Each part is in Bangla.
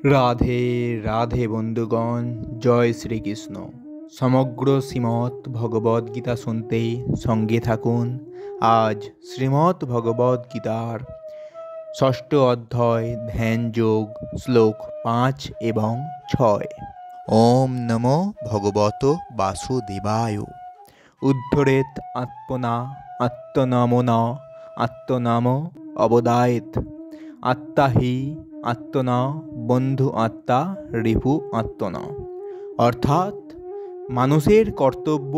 রাধে রাধে বন্ধুগণ, জয় শ্রীকৃষ্ণ। সমগ্র শ্রীমৎ ভগবদ গীতা শুনতে সঙ্গে থাকুন। আজ শ্রীমৎ ভগবদ গীতার ষষ্ঠ অধ্যায় ধ্যান যোগ শ্লোক 5 এবং 6। ওম নমো ভগবত বাসুদেবায়। উদ্ধরেত আত্মনা আত্মনামনা আত্মনাম অবদায়েত। আত্মা হি আত্মনা বন্ধু আত্মা রিপু আত্মনা। অর্থাৎ মানুষের কর্তব্য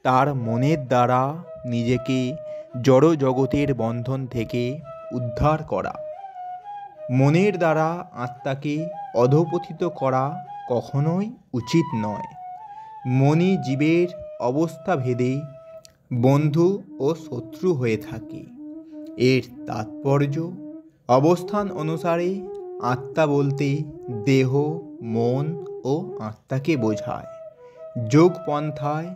তার মনের দ্বারা নিজেকে জড় জগতের বন্ধন থেকে উদ্ধার করা। মনের দ্বারা আত্মাকে অধঃপতিত করা কখনোই উচিত নয়। মনই জীবের অবস্থা ভেদে বন্ধু ও শত্রু হয়ে থাকে। এর তাৎপর্য অবস্থান অনুসারে আত্মা বলতে দেহ, মন ও আত্মাকে বোঝায়। যোগ পন্থায়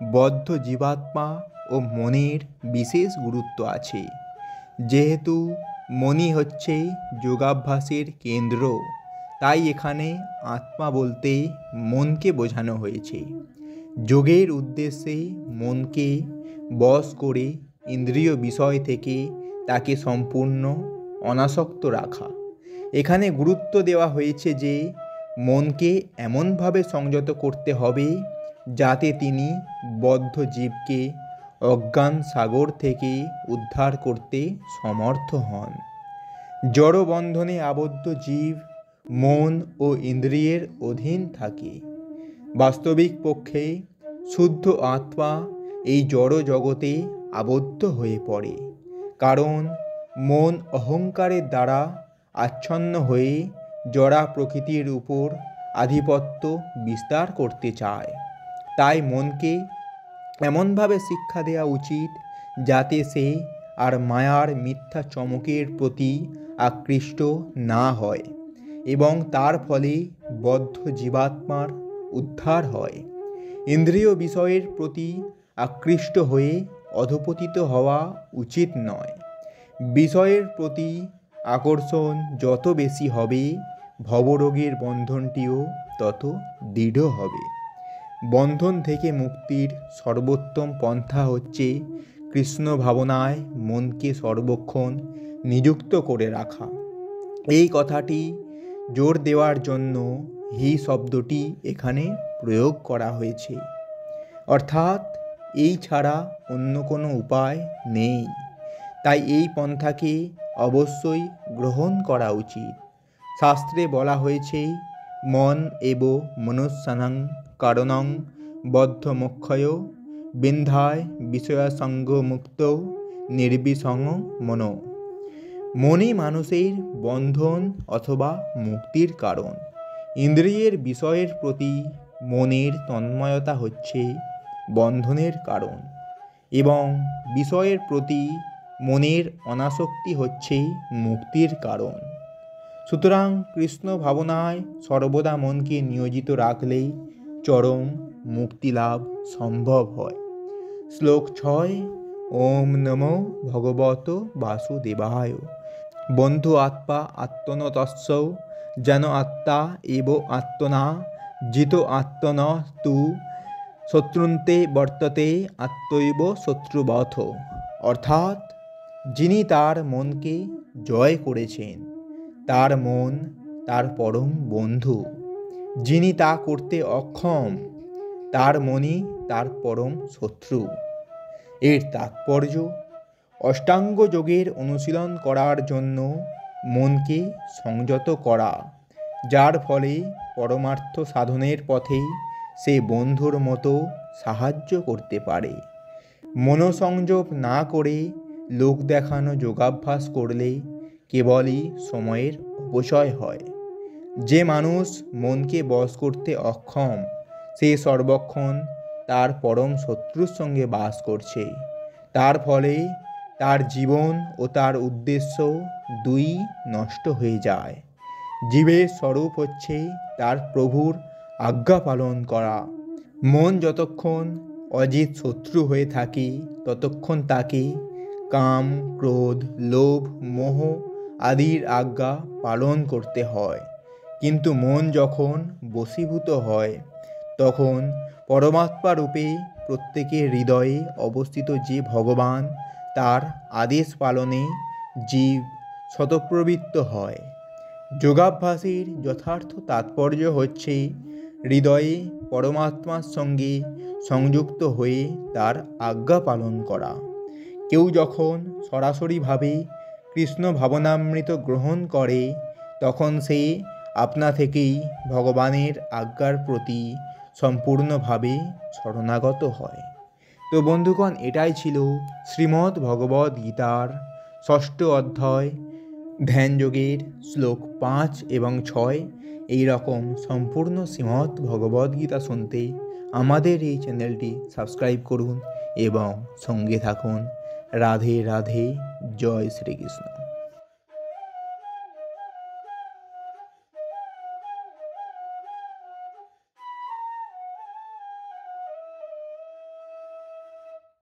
বদ্ধ জীবাত্মা ও মনের বিশেষ গুরুত্ব আছে। যেহেতু মনই হচ্ছে যোগাভ্যাসের কেন্দ্র, তাই এখানে আত্মা বলতে মনকে বোঝানো হয়েছে। যোগের উদ্দেশ্যে মনকে বশ করে ইন্দ্রিয় বিষয় থেকে তাকে সম্পূর্ণ অনাসক্ত রাখা। এখানে গুরুত্ব দেওয়া হয়েছে যে মনকে এমনভাবে সংযত করতে হবে যাতে তিনি বদ্ধ জীবকে অজ্ঞান সাগর থেকে উদ্ধার করতে সমর্থ হন। জড় বন্ধনে আবদ্ধ জীব মন ও ইন্দ্রিয়ের অধীন থাকে। বাস্তবিক পক্ষে শুদ্ধ আত্মা এই জড় জগতে আবদ্ধ হয়ে পড়ে, কারণ মন অহংকারের দ্বারা আচ্ছন্ন হয়ে জড়া প্রকৃতির উপর আধিপত্য বিস্তার করতে চায়। তাই মনকে এমনভাবে শিক্ষা দেওয়া উচিত যাতে সে আর মায়ার মিথ্যা চমকের প্রতি আকৃষ্ট না হয় এবং তার ফলে বদ্ধ জীবাত্মার উদ্ধার হয়। ইন্দ্রিয় বিষয়ের প্রতি আকৃষ্ট হয়ে অধঃপতিত হওয়া উচিত নয়। বিষয়ের প্রতি আকর্ষণ যত বেশি হবে, ভবরোগের বন্ধনটিও তত দৃঢ় হবে। বন্ধন থেকে মুক্তির সর্বোত্তম পন্থা হচ্ছে কৃষ্ণ ভাবনায় মনকে সর্বক্ষণ নিযুক্ত করে রাখা। এই কথাটি জোর দেওয়ার জন্য হি শব্দটি এখানে প্রয়োগ করা হয়েছে। অর্থাৎ এই ছাড়া অন্য কোনো উপায় নেই। তাই এই পন্থাকে অবশ্যই গ্রহণ করা উচিত। শাস্ত্রে বলা হয়েছে মন এব মনুষ্যানাং কারণং বদ্ধ মোক্ষয় বিন্ধায় বিষয়াসঙ্গ মুক্ত নির্বিসঙ্গ মনো। মনই মানুষের বন্ধন অথবা মুক্তির কারণ। ইন্দ্রিয়ের বিষয়ের প্রতি মনের তন্ময়তা হচ্ছে বন্ধনের কারণ এবং বিষয়ের প্রতি মনের অনাসক্তি হচ্ছে মুক্তির কারণ। সুতরাং কৃষ্ণ ভাবনায় সর্বদা মনকে নিয়োজিত রাখলেই চরম মুক্তিলাভ সম্ভব হয়। শ্লোক 6। ওম নমো ভগবত বাসুদেবায়। বন্ধু আত্মা আত্মনতস্য যেন আত্মা এব আত্মনা জিত আত্মন তু শত্রুন্তে বর্ততে আত্মৈব শত্রুবথ। অর্থাৎ যিনি তার মনকে জয় করেছেন তার মন তার পরম বন্ধু। যিনি তা করতে অক্ষম তার মনই তার পরম শত্রু। এর তাৎপর্য অষ্টাঙ্গ যোগের অনুশীলন করার জন্য মনকে সংযত করা, যার ফলে পরমার্থ সাধনের পথে সে বন্ধুর মতো সাহায্য করতে পারে। মনোসংযোগ না করে লোক দেখানো যোগাভ্যাস করলে কেবলই সময়ের অপচয় হয়। যে মানুষ মনকে বশ করতে অক্ষম সে সর্বক্ষণ তার পরম শত্রুর সঙ্গে বাস করছে। তার ফলে তার জীবন ও তার উদ্দেশ্য দুই নষ্ট হয়ে যায়। জীবের স্বরূপ হচ্ছে তার প্রভুর আজ্ঞা পালন করা। মন যতক্ষণ অজিত শত্রু হয়ে থাকে ততক্ষণ তাকে কাম, ক্রোধ, লোভ, মোহ আদির আজ্ঞা পালন করতে হয়। কিন্তু মন যখন বশীভূত হয় তখন পরমাত্মা রূপে প্রত্যেকের হৃদয়ে অবস্থিত যে ভগবান, তার আদেশ পালনে জীব স্বতঃপ্রবৃত্ত হয়। যোগাভ্যাসের যথার্থ তাৎপর্য হচ্ছে হৃদয়ে পরমাত্মার সঙ্গে সংযুক্ত হয়ে তার আজ্ঞা পালন করা। কেউ যখন সরাসরিভাবে কৃষ্ণ ভাবনামৃত গ্রহণ করে তখন সে আপনা থেকেই ভগবানের আজ্ঞার প্রতি সম্পূর্ণভাবে শরণাগত হয়। তো বন্ধুগণ, এটাই ছিল শ্রীমদ্ ভগবদ্ গীতার 6ষ্ঠ অধ্যায় ধ্যানযোগের শ্লোক 5 এবং 6। এই রকম সম্পূর্ণ শ্রীমদ্ ভগবদ্ গীতা শুনতে আমাদের এই চ্যানেলটি সাবস্ক্রাইব করুন এবং সঙ্গে থাকুন। রাধে রাধে, জয় শ্রীকৃষ্ণ।